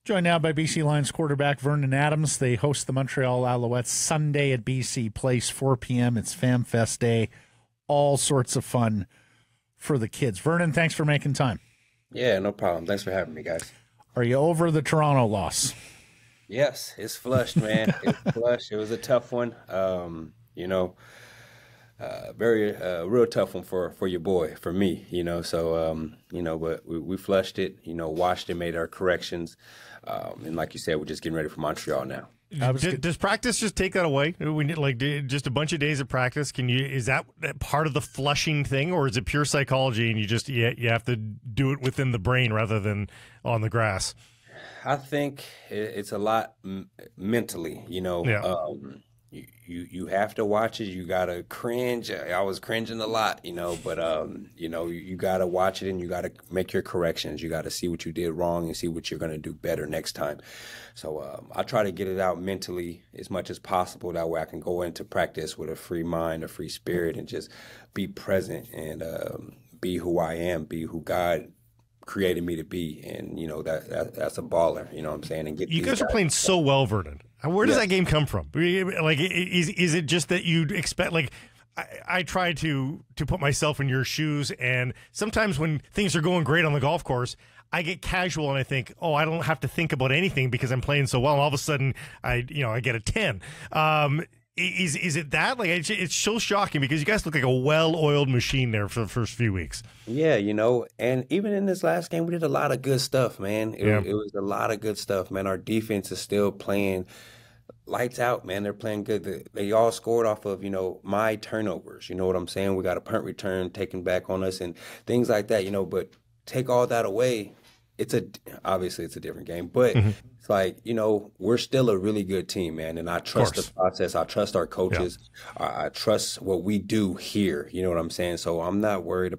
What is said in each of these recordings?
Joined now by BC Lions quarterback Vernon Adams. They host the Montreal Alouettes Sunday at BC Place, 4 p.m. It's Fam Fest Day. All sorts of fun for the kids. Vernon, thanks for making time. Yeah, no problem. Thanks for having me, guys. Are you over the Toronto loss? Yes, it's flushed, man. It's flushed. It was a tough one. Very real tough one for your boy, for me, So, but we flushed it, washed it, made our corrections. And like you said, we're just getting ready for Montreal now. Does practice just take that away? We need just a bunch of days of practice. Is that part of the flushing thing, or is it pure psychology and you have to do it within the brain rather than on the grass? I think it's a lot mentally, Yeah. You have to watch it. You gotta cringe. I was cringing a lot, but you gotta watch it and you gotta make your corrections. You gotta see what you did wrong and see what you're gonna do better next time. So I try to get it out mentally as much as possible. That way I can go into practice with a free mind, a free spirit, and just be present and be who I am, be who God created me to be. And that's a baller. You know what I'm saying? And you guys are playing so well, Vernon. Where does that game come from? Like, is it just that you'd expect? Like, I try to put myself in your shoes, and sometimes when things are going great on the golf course, I get casual and I think, oh, I don't have to think about anything because I'm playing so well. And all of a sudden, I get a 10. Is it that? Like, it's so shocking because you guys look like a well-oiled machine there for the first few weeks. Yeah, and even in this last game, we did a lot of good stuff, man. It was a lot of good stuff, man. Our defense is still playing lights out, man. They're playing good. They all scored off of, my turnovers. You know what I'm saying? We got a punt return taken back on us and things like that, but take all that away. Obviously it's a different game, but it's like, we're still a really good team, man. And I trust the process. I trust our coaches. Yeah. I trust what we do here. You know what I'm saying? So I'm not worried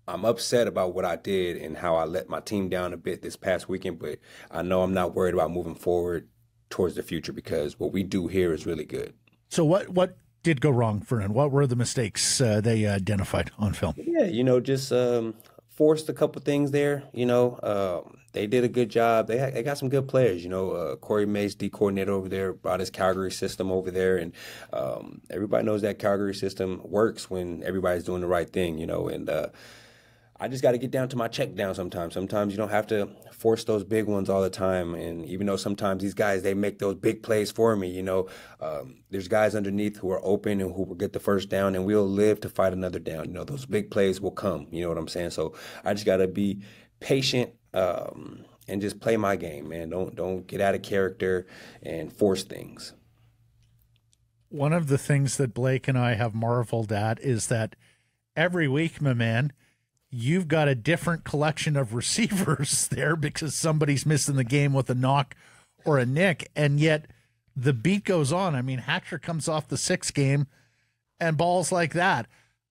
I'm upset about what I did and how I let my team down a bit this past weekend, but I know I'm not worried about moving forward towards the future because what we do here is really good. So what did go wrong, Vernon? What were the mistakes they identified on film? Yeah, just forced a couple things there. They did a good job. They got some good players. Corey Mace, D coordinator over there, brought his Calgary system over there, and everybody knows that Calgary system works when everybody's doing the right thing. And I just got to get down to my check down sometimes. Sometimes you don't have to force those big ones all the time. And even though sometimes these guys, they make those big plays for me, there's guys underneath who are open and who will get the first down and we'll live to fight another down. Those big plays will come. You know what I'm saying? So I just got to be patient and just play my game, man. Don't get out of character and force things. One of the things that Blake and I have marveled at is that every week, my man, you've got a different collection of receivers there because somebody's missing the game with a knock or a nick, and yet the beat goes on. I mean, Hatcher comes off the 6th game and balls like that.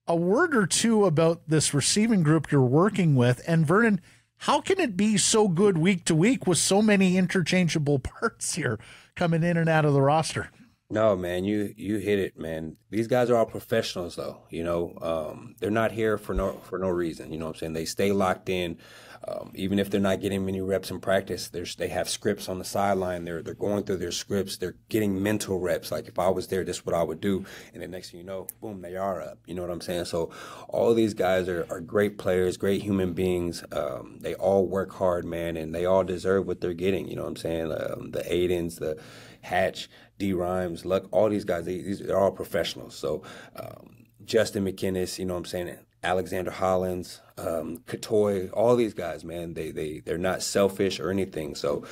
A word or two about this receiving group you're working with, and Vernon, how can it be so good week to week with so many interchangeable parts here coming in and out of the roster? No, man, you hit it, man. These guys are all professionals, though. They're not here for no reason. You know what I'm saying? They stay locked in, even if they're not getting many reps in practice. They have scripts on the sideline. They're going through their scripts. They're getting mental reps. Like if I was there, this is what I would do. And then next thing you know, boom, they are up. You know what I'm saying? So all these guys are great players, great human beings. They all work hard, man, and they all deserve what they're getting. You know what I'm saying? The Aidens, the Hatch, D Rhymes, Luck, all these guys, they're all professionals. So Justin McInnes, you know what I'm saying, Alexander Hollins, Katoy, all these guys, man, they're not selfish or anything. So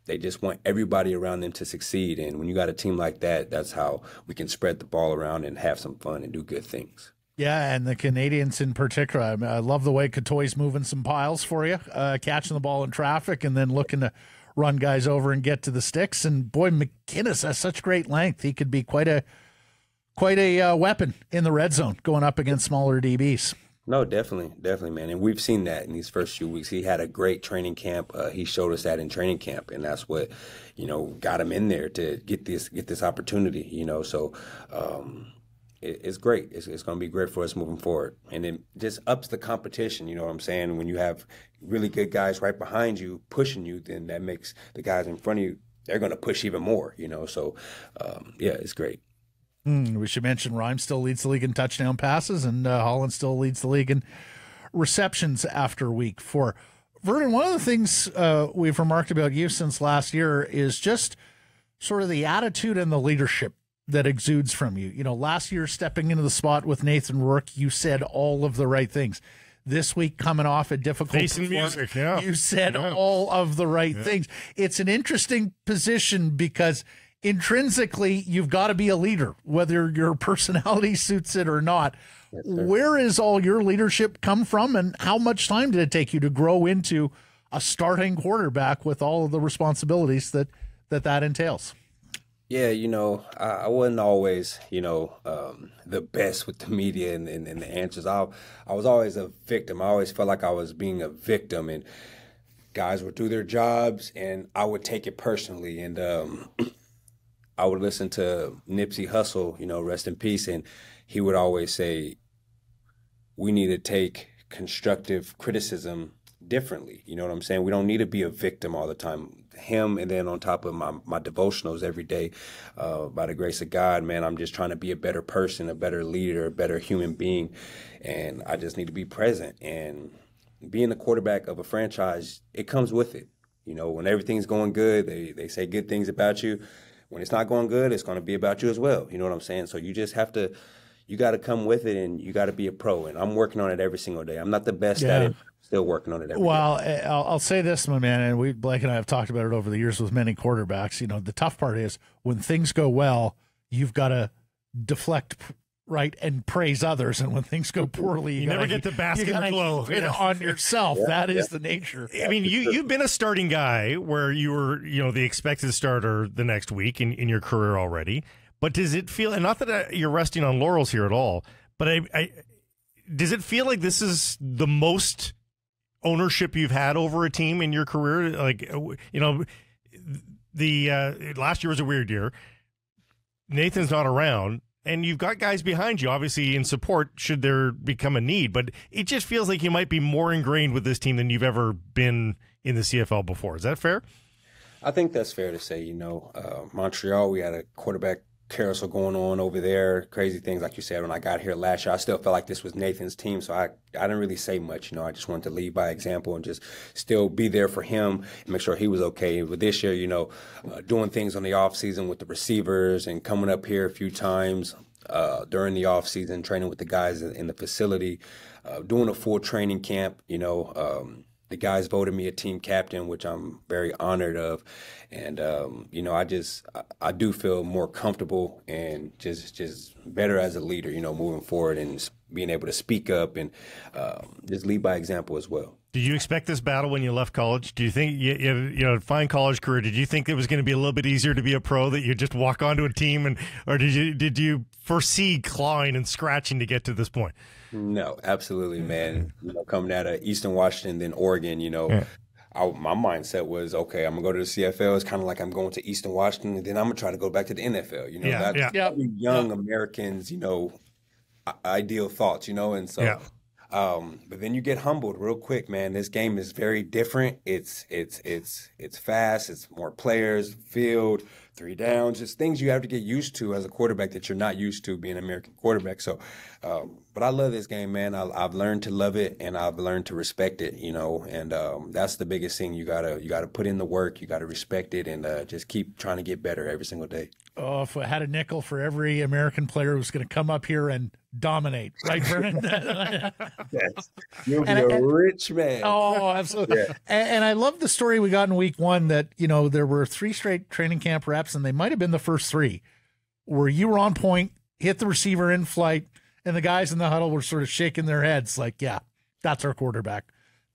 they just want everybody around them to succeed. And when you got a team like that, that's how we can spread the ball around and have some fun and do good things. Yeah, and the Canadians in particular. I love the way Katoy's moving some piles for you, catching the ball in traffic and then looking to run guys over and get to the sticks. And boy, McInnes has such great length. He could be quite a weapon in the red zone going up against smaller DBs. No, definitely, man. And we've seen that in these first few weeks. He had a great training camp. He showed us that in training camp, and that's what, got him in there to get this opportunity. So it's great. It's going to be great for us moving forward. And it just ups the competition, you know what I'm saying? When you have really good guys right behind you pushing you, then that makes the guys in front of you, they're going to push even more, you know? So, yeah, it's great. We should mention Rhyme still leads the league in touchdown passes, and Holland still leads the league in receptions after week 4. Vernon, one of the things we've remarked about you since last year is just sort of the attitude and the leadership that exudes from you. You know, last year stepping into the spot with Nathan Rourke, you said all of the right things. This week, coming off a difficult music, yeah. you said all of the right things. It's an interesting position because intrinsically you've got to be a leader, whether your personality suits it or not. Yes, where is all your leadership come from, and how much time did it take you to grow into a starting quarterback with all of the responsibilities that entails? Yeah, you know, I wasn't always, you know, the best with the media and the answers. I was always a victim. I always felt like I was being a victim, and guys would do their jobs, and I would take it personally. And I would listen to Nipsey Hussle, you know, rest in peace, and he would always say, we need to take constructive criticism differently. You know what I'm saying? We don't need to be a victim all the time. Him, and then on top of my devotionals every day, by the grace of God, man, I'm just trying to be a better person, a better leader, a better human being, and I just need to be present. And being the quarterback of a franchise, it comes with it. You know, when everything's going good, they say good things about you. When it's not going good, it's going to be about you as well. You know what I'm saying? So you just have to, you got to come with it, and you got to be a pro. And I'm working on it every single day. I'm not the best at it. Still working on it every day. I'll say this, my man, and Blake and I have talked about it over the years with many quarterbacks. You know, the tough part is when things go well, you've got to deflect right and praise others, and when things go poorly, you never get the basket flow on yourself. That is the nature. I mean, you've been a starting guy where you were, you know, the expected starter the next week in your career already. But does it feel, and not that you're resting on laurels here at all, but does it feel like this is the most ownership you've had over a team in your career? Like, you know, the last year was a weird year. Nathan's not around, and you've got guys behind you, obviously, in support should there become a need. But it just feels like you might be more ingrained with this team than you've ever been in the CFL before. Is that fair? I think that's fair to say. You know, Montreal, we had a quarterback carousel going on over there, crazy things like you said. When I got here last year, I still felt like this was Nathan's team, so I didn't really say much. You know, I just wanted to lead by example and just still be there for him and make sure he was okay. But this year, you know, doing things on the off season with the receivers and coming up here a few times during the off season, training with the guys in the facility, doing a full training camp. You know, the guys voted me a team captain, which I'm very honored of. And, you know, I do feel more comfortable and just better as a leader, you know, moving forward and being able to speak up and just lead by example as well. Did you expect this battle when you left college? Do you think you know, fine college career? Did you think it was going to be a little bit easier to be a pro, that you just walk onto a team, or did you foresee clawing and scratching to get to this point? No, absolutely, man. You know, coming out of Eastern Washington, then Oregon, you know, my mindset was, okay, I'm going to go to the CFL. It's kind of like I'm going to Eastern Washington, and then I'm going to try to go back to the NFL. You know, that's young Americans, you know, ideal thoughts, you know, and so but then you get humbled real quick, man. This game is very different. It's fast. It's more players, field, 3 downs, just things you have to get used to as a quarterback that you're not used to being an American quarterback. So, but I love this game, man. I've learned to love it, and I've learned to respect it, you know, and that's the biggest thing. You gotta put in the work, you gotta respect it, and just keep trying to get better every single day. Oh, if I had a nickel for every American player who's going to come up here and dominate, right, Vernon? Yes. You'll be a rich man. Oh, absolutely. Yeah. And I love the story we got in week 1 that, you know, there were 3 straight training camp reps, and they might have been the first 3 where you were on point, hit the receiver in flight, and the guys in the huddle were sort of shaking their heads like, yeah, that's our quarterback.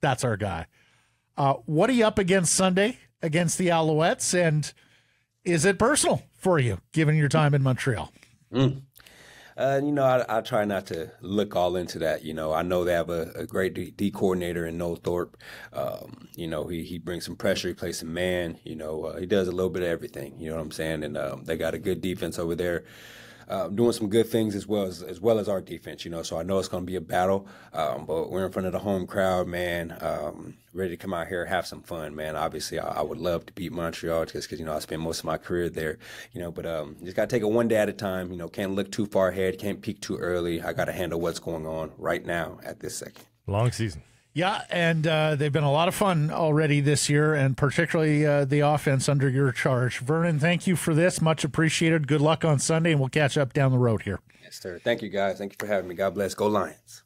That's our guy. What are you up against Sunday against the Alouettes, and is it personal for you, given your time in Montreal? You know, I try not to look all into that. You know, I know they have a great D coordinator in Noel Thorpe. You know, he brings some pressure, he plays some man. You know, he does a little bit of everything. You know what I'm saying? And they got a good defense over there. doing some good things as well as our defense. So I know it's going to be a battle, but we're in front of the home crowd, man. Ready to come out here, have some fun, man. Obviously, I would love to beat Montreal just because I spent most of my career there, But just got to take it one day at a time. Can't look too far ahead, can't peak too early. I got to handle what's going on right now at this second. Long season. Yeah, and they've been a lot of fun already this year, and particularly the offense under your charge. Vernon, thank you for this. Much appreciated. Good luck on Sunday, and we'll catch up down the road here. Yes, sir. Thank you, guys. Thank you for having me. God bless. Go Lions.